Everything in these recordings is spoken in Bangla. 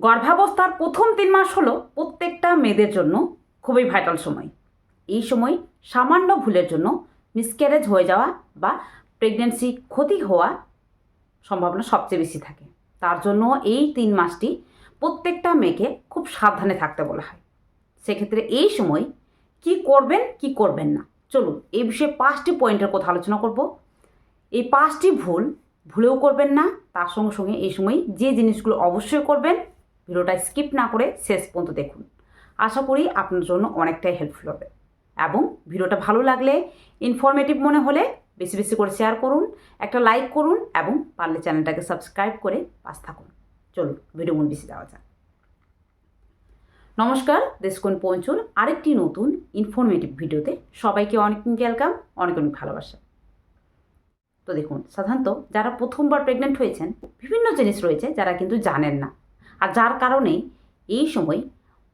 গর্ভাবস্থার প্রথম 3 মাস হলো প্রত্যেকটা মেয়েদের জন্য খুবই ভাইটাল সময়। এই সময় সামান্য ভুলের জন্য মিসক্যারেজ হয়ে যাওয়া বা প্রেগন্যান্সি ক্ষতি হওয়া সম্ভাবনা সবচেয়ে বেশি থাকে। তার জন্য এই 3 মাসটি প্রত্যেকটা মেয়েকে খুব সাবধানে থাকতে বলা হয়। সেক্ষেত্রে এই সময় কি করবেন কি করবেন না, চলুন এই বিষয়ে 5টি পয়েন্টের কথা আলোচনা করব। এই 5টি ভুলেও করবেন না, তার সঙ্গে সঙ্গে এই সময় যে জিনিসগুলো অবশ্যই করবেন, ভিডিওটা স্কিপ না করে শেষ পর্যন্ত দেখুন। আশা করি আপনার জন্য অনেকটাই হেল্পফুল হবে এবং ভিডিওটা ভালো লাগলে, ইনফরমেটিভ মনে হলে বেশি বেশি করে শেয়ার করুন, একটা লাইক করুন এবং পারলে চ্যানেলটাকে সাবস্ক্রাইব করে পাশ থাকুন। চলুন ভিডিও মন বেশি দেওয়া যাক। নমস্কার, দেশকোণ পঞ্চুর আরেকটি নতুন ইনফরমেটিভ ভিডিওতে সবাইকে অনেক ওয়েলকাম, অনেক অনেক ভালোবাসা। তো দেখুন, সাধারণত যারা প্রথমবার প্রেগনেন্ট হয়েছেন বিভিন্ন জিনিস রয়েছে যারা কিন্তু জানেন না, আর যার কারণেই এই সময়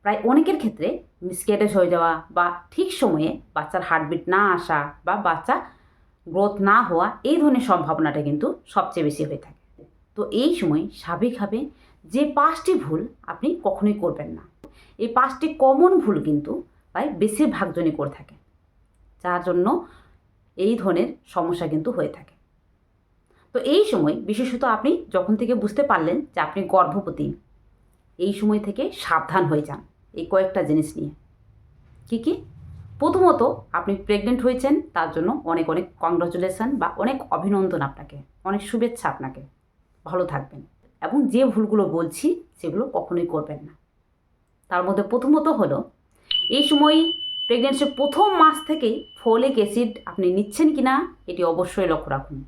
প্রায় অনেকের ক্ষেত্রে মিসক্যারেজ হয়ে যাওয়া বা ঠিক সময়ে বাচ্চার হার্টবিট না আসা বা বাচ্চা গ্রোথ না হওয়া, এই ধরনের সম্ভাবনাটা কিন্তু সবচেয়ে বেশি হয়ে থাকে। তো এই সময় স্বাভাবিকভাবে যে 5টি ভুল আপনি কখনোই করবেন না, এই 5টি কমন ভুল কিন্তু প্রায় বেশিরভাগ জনই করে থাকে, যার জন্য এই ধরনের সমস্যা কিন্তু হয়ে থাকে। তো এই সময় বিশেষত আপনি যখন থেকে বুঝতে পারলেন যে আপনি গর্ভবতী, এই সময় থেকে সাবধান হয়ে যান এই কয়েকটা জিনিস নিয়ে। কী কী? প্রথমত, আপনি প্রেগনেন্ট হয়েছেন, তার জন্য অনেক অনেক কংগ্রাচুলেশন বা অনেক অভিনন্দন আপনাকে, অনেক শুভেচ্ছা আপনাকে। ভালো থাকবেন এবং যে ভুলগুলো বলছি সেগুলো কখনোই করবেন না। তার মধ্যে প্রথমত হলো, এই সময় প্রেগনেন্সির প্রথম মাস থেকেই ফলিক অ্যাসিড আপনি নিচ্ছেন কি না এটি অবশ্যই লক্ষ্য রাখুন।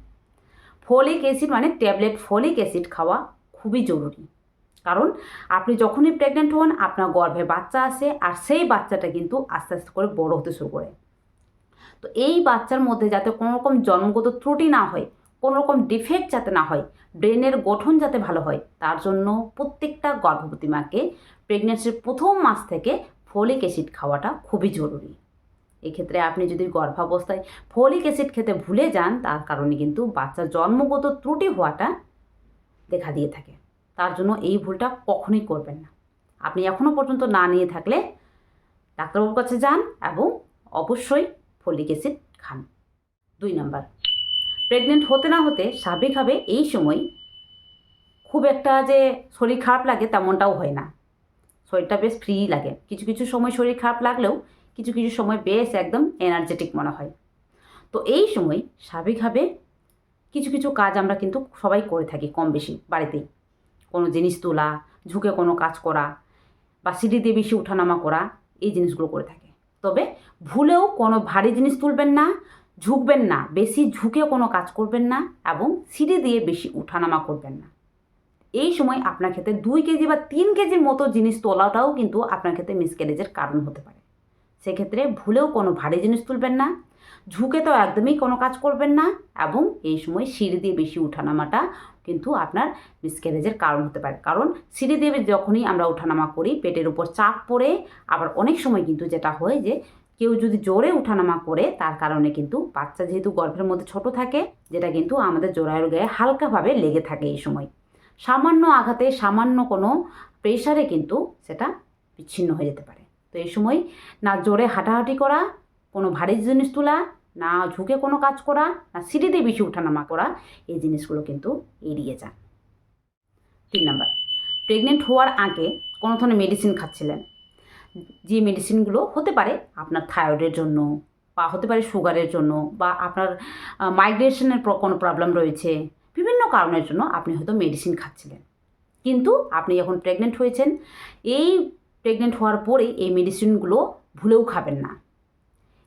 ফলিক অ্যাসিড মানে ট্যাবলেট ফলিক অ্যাসিড খাওয়া খুবই জরুরি, কারণ আপনি যখনই প্রেগনেন্ট হন আপনার গর্ভে বাচ্চা আসে, আর সেই বাচ্চাটা কিন্তু আস্তে আস্তে করে বড় হতে শুরু করে। তো এই বাচ্চার মধ্যে যাতে কোনো রকম জন্মগত ত্রুটি না হয়, কোনো রকম ডিফেক্ট যাতে না হয়, ব্রেনের গঠন যাতে ভালো হয়, তার জন্য প্রত্যেকটা গর্ভবতী মাকে প্রেগনেন্সির প্রথম মাস থেকে ফলিক অ্যাসিড খাওয়াটা খুবই জরুরি। এক্ষেত্রে আপনি যদি গর্ভাবস্থায় ফলিক অ্যাসিড খেতে ভুলে যান, তার কারণে কিন্তু বাচ্চার জন্মগত ত্রুটি হওয়াটা দেখা দিয়ে থাকে। তার জন্য এই ভুলটা কখনোই করবেন না। আপনি এখনও পর্যন্ত না নিয়ে থাকলে ডাক্তারবাবুর কাছে যান এবং অবশ্যই ফলিক অ্যাসিড খান। 2 নাম্বার, প্রেগনেন্ট হতে না হতে স্বাভাবিকভাবে এই সময় খুব একটা যে শরীর খারাপ লাগে তেমনটাও হয় না, শরীরটা বেশ ফ্রি লাগে। কিছু কিছু সময় শরীর খারাপ লাগলেও কিছু কিছু সময় বেশ একদম এনার্জেটিক মনে হয়। তো এই সময় স্বাভাবিকভাবে কিছু কিছু কাজ আমরা কিন্তু সবাই করে থাকি কম বেশি বাড়িতেই। কোনো জিনিস তোলা, ঝুঁকে কোনো কাজ করা বা সিঁড়ি দিয়ে বেশি ওঠানামা করা, এই জিনিসগুলো করে থাকে। তবে ভুলেও কোনো ভারী জিনিস তুলবেন না, ঝুঁকবেন না, বেশি ঝুঁকে কোনো কাজ করবেন না এবং সিঁড়ি দিয়ে বেশি ওঠানামা করবেন না। এই সময় আপনার ক্ষেত্রে 2 কেজি বা 3 কেজির মতো জিনিস তোলাটাও কিন্তু আপনার ক্ষেত্রে মিসক্যারেজের কারণ হতে পারে। সেক্ষেত্রে ভুলেও কোনো ভারী জিনিস তুলবেন না, ঝুঁকে তো একদমই কোনো কাজ করবেন না এবং এই সময় সিঁড়ি দিয়ে বেশি ওঠানামাটা কিন্তু আপনার মিসক্যারেজের কারণ হতে পারে। কারণ সিঁড়ি দিয়ে যখনই আমরা ওঠানামা করি পেটের উপর চাপ পড়ে, আবার অনেক সময় কিন্তু যেটা হয় যে কেউ যদি জোরে ওঠানামা করে, তার কারণে কিন্তু বাচ্চা যেহেতু গর্ভের মধ্যে ছোট থাকে, যেটা কিন্তু আমাদের জরায়ুর গায়ে হালকাভাবে লেগে থাকে, এই সময় সামান্য আঘাতে, সামান্য কোনো প্রেশারে কিন্তু সেটা বিচ্ছিন্ন হয়ে যেতে পারে। তো এই সময় না জোরে হাঁটাহাঁটি করা, কোনো ভারী জিনিস তোলা, না ঝুঁকে কোনো কাজ করা, না সিঁড়িতে বেশি ওঠানামা করা, এই জিনিসগুলো কিন্তু এড়িয়ে যান। 3 নাম্বার, প্রেগনেন্ট হওয়ার আগে কোনো ধরনের মেডিসিন খাচ্ছিলেন, যে মেডিসিনগুলো হতে পারে আপনার থাইরয়েডের জন্য বা হতে পারে সুগারের জন্য বা আপনার মাইগ্রেশনের কোনো প্রবলেম রয়েছে, বিভিন্ন কারণের জন্য আপনি হয়তো মেডিসিন খাচ্ছিলেন। কিন্তু আপনি যখন প্রেগনেন্ট হয়েছেন, এই প্রেগনেন্ট হওয়ার পরে এই মেডিসিনগুলো ভুলেও খাবেন না।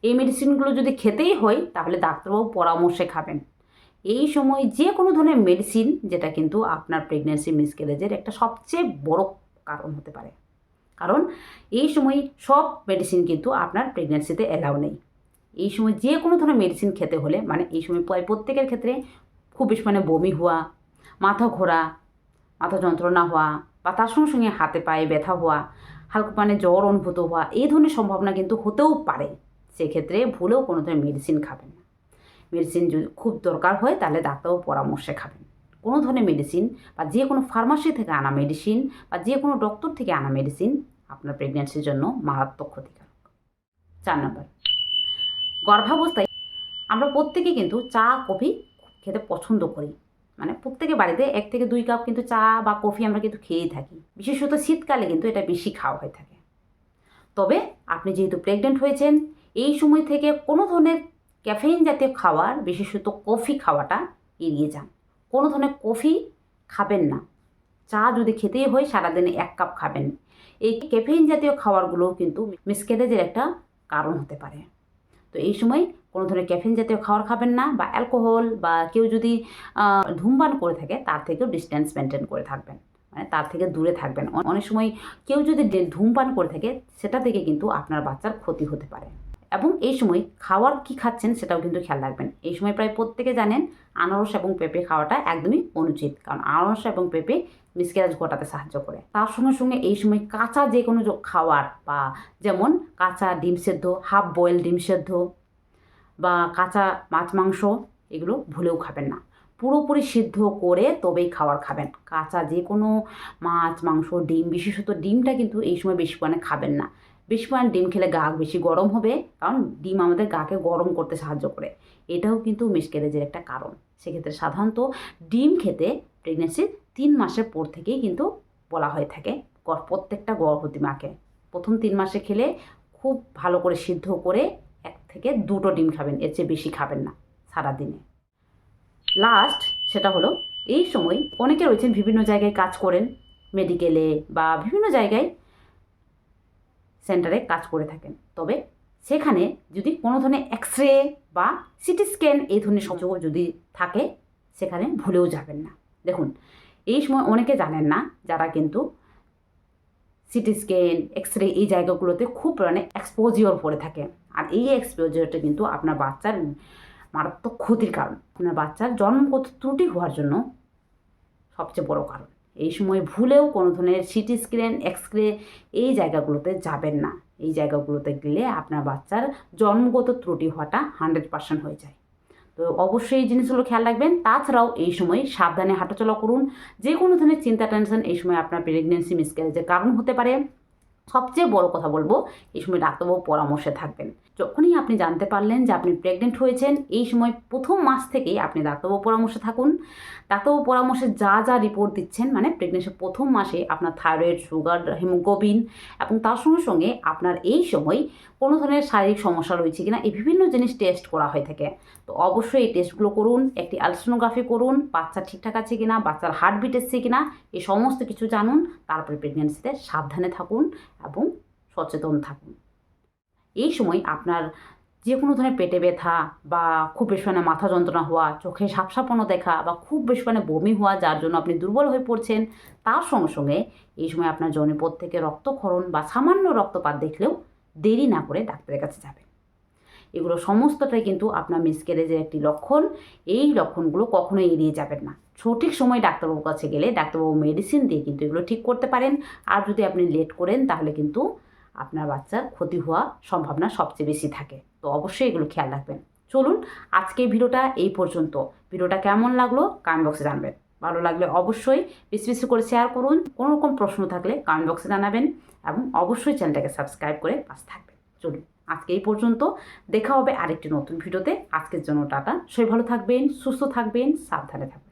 এই মেডিসিনগুলো যদি খেতেই হয় তাহলে ডাক্তারবাবু পরামর্শে খাবেন। এই সময় যে কোনো ধরনের মেডিসিন, যেটা কিন্তু আপনার প্রেগন্যান্সি মিসক্যারেজের একটা সবচেয়ে বড় কারণ হতে পারে। কারণ এই সময় সব মেডিসিন কিন্তু আপনার প্রেগন্যান্সিতে অ্যালাউ নেই। এই সময় যে কোনো ধরনের মেডিসিন খেতে হলে, মানে এই সময় প্রায় প্রত্যেকের ক্ষেত্রে খুব বেশি মানে বমি হওয়া, মাথা ঘোরা, মাথা যন্ত্রণা হওয়া বা তার সঙ্গে সঙ্গে হাতে পায়ে ব্যথা হওয়া, হালকা মানে জ্বর অনুভূত হওয়া, এই ধরনের সম্ভাবনা কিন্তু হতেও পারে। সেক্ষেত্রে ভুলেও কোনো ধরনের মেডিসিন খাবেন না। মেডিসিন যদি খুব দরকার হয় তাহলে ডাক্তারবাবুর পরামর্শে খাবেন। কোনো ধরনের মেডিসিন বা যে কোনো ফার্মাসি থেকে আনা মেডিসিন বা যে কোনো ডক্টর থেকে আনা মেডিসিন আপনার প্রেগন্যান্সির জন্য মারাত্মক ক্ষতিকারক। 4 নম্বর, গর্ভাবস্থায় আমরা প্রত্যেকে কিন্তু চা কফি খেতে পছন্দ করি। মানে প্রত্যেকের বাড়িতে 1 থেকে 2 কাপ কিন্তু চা বা কফি আমরা কিন্তু খেয়েই থাকি। বিশেষত শীতকালে কিন্তু এটা বেশি খাওয়া হয়ে থাকে। তবে আপনি যেহেতু প্রেগনেন্ট হয়েছেন, এই সময় থেকে কোনো ধরনের ক্যাফেইন জাতীয় খাবার, বিশেষত কফি খাওয়াটা এড়িয়ে যান। কোনো ধরনের কফি খাবেন না। চা যদি খেতেই হয় সারাদিনে 1 কাপ খাবেন। এই ক্যাফেইন জাতীয় খাবারগুলোও কিন্তু মিসক্যারেজের একটা কারণ হতে পারে। তো এই সময় কোনো ধরনের ক্যাফেইন জাতীয় খাবার খাবেন না, বা অ্যালকোহল বা কেউ যদি ধূমপান করে থাকে তার থেকেও ডিস্ট্যান্স মেনটেন করে থাকবেন, মানে তার থেকে দূরে থাকবেন। অনেক সময় কেউ যদি ধূমপান করে থাকে সেটা থেকে কিন্তু আপনার বাচ্চার ক্ষতি হতে পারে। এবং এই সময় খাওয়ার কি খাচ্ছেন সেটাও কিন্তু খেয়াল রাখবেন। এই সময় প্রায় প্রত্যেকে জানেন আনারস এবং পেঁপে খাওয়াটা একদমই অনুচিত, কারণ আনারস এবং পেঁপে মিসক্যারেজ ঘটাতে সাহায্য করে। তার সঙ্গে সঙ্গে এই সময় কাঁচা যে কোনো খাবার, বা যেমন কাঁচা ডিম সেদ্ধ, হাফ বয়েল ডিম সেদ্ধ বা কাঁচা মাছ মাংস, এগুলো ভুলেও খাবেন না। পুরোপুরি সিদ্ধ করে তবেই খাবার খাবেন। কাঁচা যে কোনো মাছ মাংস ডিম, বিশেষত ডিমটা কিন্তু এই সময় বেশি পরিমাণে খাবেন না। বেশি পরিমাণে ডিম খেলে গা বেশি গরম হবে, কারণ ডিম আমাদের গাকে গরম করতে সাহায্য করে। এটাও কিন্তু মিসক্যারেজের একটা কারণ। সেক্ষেত্রে সাধারণত ডিম খেতে প্রেগনেন্সির 3 মাসের পর থেকেই কিন্তু বলা হয়ে থাকে প্রত্যেকটা গর্ভবতী মাকে। প্রথম 3 মাসে খেলে খুব ভালো করে সিদ্ধ করে 1 থেকে 2টো ডিম খাবেন, এর চেয়ে বেশি খাবেন না সারাদিনে। লাস্ট সেটা হলো, এই সময় অনেকে রয়েছেন বিভিন্ন জায়গায় কাজ করেন, মেডিকেলে বা বিভিন্ন জায়গায় সেন্টারে কাজ করে থাকেন। তবে সেখানে যদি কোনো ধরনের এক্সরে বা সিটি স্ক্যান এই ধরনের সুযোগ যদি থাকে, সেখানে ভুলেও যাবেন না। দেখুন, এই সময় অনেকে জানেন না যারা কিন্তু সিটি স্ক্যান এক্সরে এই জায়গাগুলোতে খুব পরিমাণে এক্সপোজিওর পড়ে থাকে। আর এই এক্সপোজিওরটা কিন্তু আপনার বাচ্চার মারাত্মক ক্ষতির কারণ, আপনার বাচ্চার জন্মগত ত্রুটি হওয়ার জন্য সবচেয়ে বড় কারণ। এই সময় ভুলেও কোনো ধরনের সিটি স্ক্যান এক্সরে এই জায়গাগুলোতে যাবেন না। এই জায়গাগুলোতে গেলে আপনার বাচ্চার জন্মগত ত্রুটি হওয়াটা 100% হয়ে যায়। তো অবশ্যই এই জিনিসগুলো খেয়াল রাখবেন। তাছাড়াও এই সময় সাবধানে হাঁটাচলা করুন। যে কোনো ধরনের চিন্তা টেনশন এই সময় আপনার প্রেগনেন্সি মিসক্যারেজের কারণ হতে পারে। সবচেয়ে বড় কথা বলবো, এই সময় ডাক্তারবাবু পরামর্শে থাকবেন। যখনই আপনি জানতে পারলেন যে আপনি প্রেগনেন্ট হয়েছেন, এই সময় প্রথম মাস থেকেই আপনি ডাক্তারবাবু পরামর্শে থাকুন। ডাক্তারবাবু পরামর্শে যা যা রিপোর্ট দিচ্ছেন, মানে প্রেগনেন্সির প্রথম মাসে আপনার থাইরয়েড, সুগার, হিমোগ্লোবিন, এবং তার সঙ্গে সঙ্গে আপনার এই সময় কোনো ধরনের শারীরিক সমস্যা রয়েছে কিনা, এই বিভিন্ন জিনিস টেস্ট করা হয়ে থাকে। তো অবশ্যই এই টেস্টগুলো করুন। একটি আলট্রাসোনোগ্রাফি করুন, বাচ্চা ঠিকঠাক আছে কিনা, বাচ্চার হার্টবিট এসছে কিনা, এই সমস্ত কিছু জানুন। তারপরে প্রেগনেন্সিতে সাবধানে থাকুন এবং সচেতন থাকুন। এই সময় আপনার যে কোনো ধরনের পেটে ব্যথা বা খুব বেশি পরিমাণে মাথা যন্ত্রণা হওয়া, চোখে সাপসাপানো দেখা বা খুব বেশি পরিমাণে বমি হওয়া, যার জন্য আপনি দুর্বল হয়ে পড়ছেন, তার সঙ্গে সঙ্গে এই সময় আপনার যৌনপথ থেকে রক্তক্ষরণ বা সামান্য রক্তপাত দেখলেও দেরি না করে ডাক্তারের কাছে যাবেন। এগুলো সমস্তটাই কিন্তু আপনার মিসক্যারেজের একটি লক্ষণ। এই লক্ষণগুলো কখনোই এড়িয়ে যাবেন না। সঠিক সময় ডাক্তারবাবুর কাছে গেলে ডাক্তারবাবু মেডিসিন দিয়ে কিন্তু এগুলো ঠিক করতে পারেন। আর যদি আপনি লেট করেন তাহলে কিন্তু আপনার বাচ্চার ক্ষতি হওয়ার সম্ভাবনা সবচেয়ে বেশি থাকে। তো অবশ্যই এগুলো খেয়াল রাখবেন। চলুন, আজকে ভিডিওটা এই পর্যন্ত। ভিডিওটা কেমন লাগলো কমেন্ট বক্সে জানাবেন। ভালো লাগলে অবশ্যই বেশি বেশি করে শেয়ার করুন। কোনো রকম প্রশ্ন থাকলে কমেন্ট বক্সে জানাবেন, এবং অবশ্যই চ্যানেলটাকে সাবস্ক্রাইব করে পাশে থাকবেন। চলুন, আজকে এই পর্যন্ত। দেখা হবে আরেকটি নতুন ভিডিওতে। আজকের জন্য টাটা। সবাই ভালো থাকবেন, সুস্থ থাকবেন, সাবধানে থাকবেন।